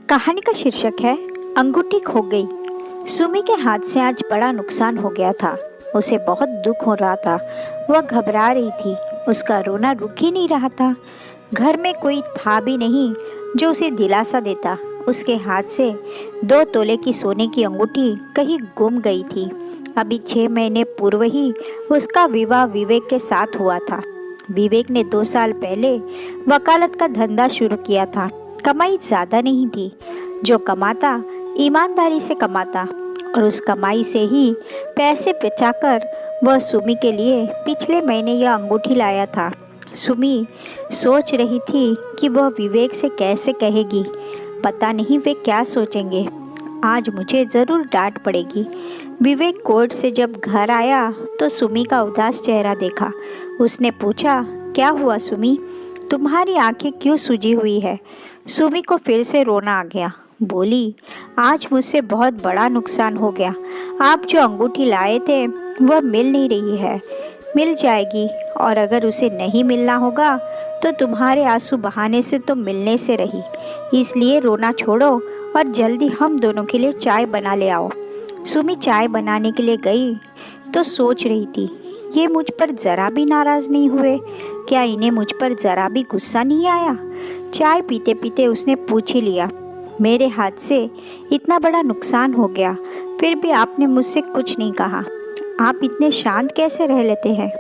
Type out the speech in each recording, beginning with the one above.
कहानी का शीर्षक है अंगूठी खो गई। सुमी के हाथ से आज बड़ा नुकसान हो गया था। उसे बहुत दुख हो रहा था। वह घबरा रही थी। उसका रोना रुक ही नहीं रहा था। घर में कोई था भी नहीं जो उसे दिलासा देता। उसके हाथ से 2 तोले की सोने की अंगूठी कहीं गुम गई थी। अभी 6 महीने पूर्व ही उसका विवाह विवेक के साथ हुआ था। विवेक ने 2 साल पहले वकालत का धंधा शुरू किया था। कमाई ज़्यादा नहीं थी। जो कमाता ईमानदारी से कमाता और उस कमाई से ही पैसे बचाकर वह सुमी के लिए पिछले महीने यह अंगूठी लाया था। सुमी सोच रही थी कि वह विवेक से कैसे कहेगी। पता नहीं वे क्या सोचेंगे। आज मुझे ज़रूर डांट पड़ेगी। विवेक कोर्ट से जब घर आया तो सुमी का उदास चेहरा देखा। उसने पूछा, क्या हुआ सुमी? तुम्हारी आंखें क्यों सूजी हुई है? सुमी को फिर से रोना आ गया। बोली, आज मुझसे बहुत बड़ा नुकसान हो गया। आप जो अंगूठी लाए थे वह मिल नहीं रही है। मिल जाएगी, और अगर उसे नहीं मिलना होगा तो तुम्हारे आंसू बहाने से तो मिलने से रही। इसलिए रोना छोड़ो और जल्दी हम दोनों के लिए चाय बना ले आओ। सुमी चाय बनाने के लिए गई तो सोच रही थी, ये मुझ पर ज़रा भी नाराज़ नहीं हुए। क्या इन्हें मुझ पर ज़रा भी गुस्सा नहीं आया? चाय पीते पीते उसने पूछ ही लिया, मेरे हाथ से इतना बड़ा नुकसान हो गया, फिर भी आपने मुझसे कुछ नहीं कहा। आप इतने शांत कैसे रह लेते हैं?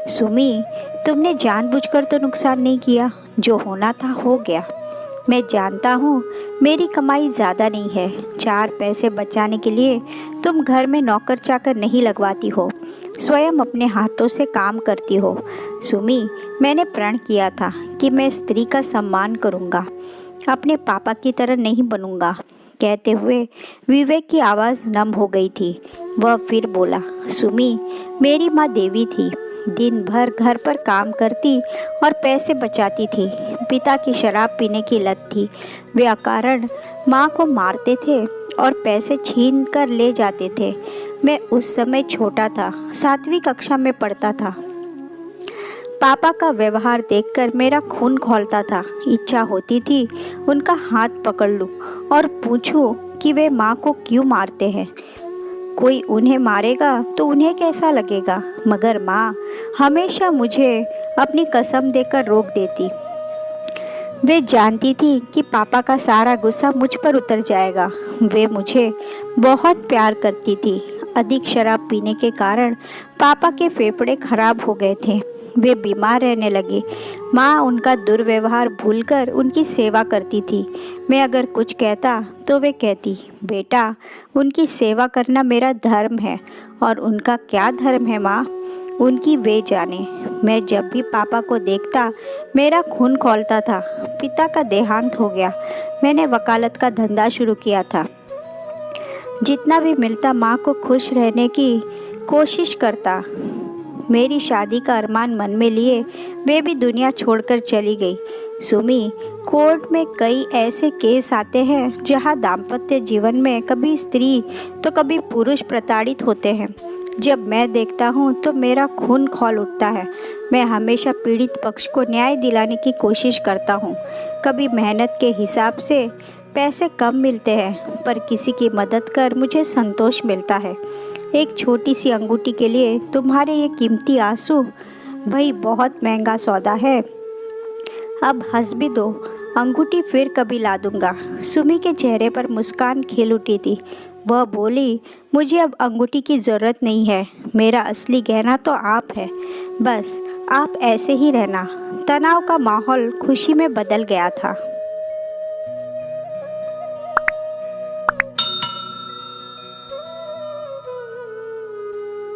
सुमी, तुमने जानबूझकर तो नुकसान नहीं किया। जो होना था हो गया। मैं जानता हूँ मेरी कमाई ज़्यादा नहीं है। 4 पैसे बचाने के लिए तुम घर में नौकर चाकर नहीं लगवाती हो, स्वयं अपने हाथों से काम करती हो। सुमी, मैंने प्रण किया था कि मैं स्त्री का सम्मान करूँगा, अपने पापा की तरह नहीं बनूँगा। कहते हुए विवेक की आवाज़ नम हो गई थी। वह फिर बोला, सुमी, मेरी माँ देवी थी। दिन भर घर पर काम करती और पैसे बचाती थी। पिता की शराब पीने की लत थी। वे अकारण माँ को मारते थे और पैसे छीन कर ले जाते थे। मैं उस समय छोटा था, 7वीं कक्षा में पढ़ता था। पापा का व्यवहार देखकर मेरा खून खौलता था। इच्छा होती थी उनका हाथ पकड़ लूं और पूछूं कि वे माँ को क्यों मारते हैं। कोई उन्हें मारेगा तो उन्हें कैसा लगेगा, मगर माँ हमेशा मुझे अपनी कसम देकर रोक देती। वे जानती थी कि पापा का सारा गुस्सा मुझ पर उतर जाएगा। वे मुझे बहुत प्यार करती थी। अधिक शराब पीने के कारण पापा के फेफड़े खराब हो गए थे। वे बीमार रहने लगे। माँ उनका दुर्व्यवहार भूलकर उनकी सेवा करती थी। मैं अगर कुछ कहता तो वे कहती, बेटा, उनकी सेवा करना मेरा धर्म है। और उनका क्या धर्म है माँ, उनकी वे जाने। मैं जब भी पापा को देखता मेरा खून खौलता था। पिता का देहांत हो गया। मैंने वकालत का धंधा शुरू किया था। जितना भी मिलता माँ को खुश रहने की कोशिश करता। मेरी शादी का अरमान मन में लिए वे भी दुनिया छोड़कर चली गई। सुमी, कोर्ट में कई ऐसे केस आते हैं जहां दाम्पत्य जीवन में कभी स्त्री तो कभी पुरुष प्रताड़ित होते हैं। जब मैं देखता हूं तो मेरा खून खौल उठता है। मैं हमेशा पीड़ित पक्ष को न्याय दिलाने की कोशिश करता हूं। कभी मेहनत के हिसाब से पैसे कम मिलते हैं, पर किसी की मदद कर मुझे संतोष मिलता है। एक छोटी सी अंगूठी के लिए तुम्हारे ये कीमती आंसू, भाई बहुत महंगा सौदा है। अब हंस भी दो, अंगूठी फिर कभी ला दूंगा। सुमी के चेहरे पर मुस्कान खिल उठी थी। वह बोली, मुझे अब अंगूठी की ज़रूरत नहीं है। मेरा असली गहना तो आप है। बस आप ऐसे ही रहना। तनाव का माहौल खुशी में बदल गया था।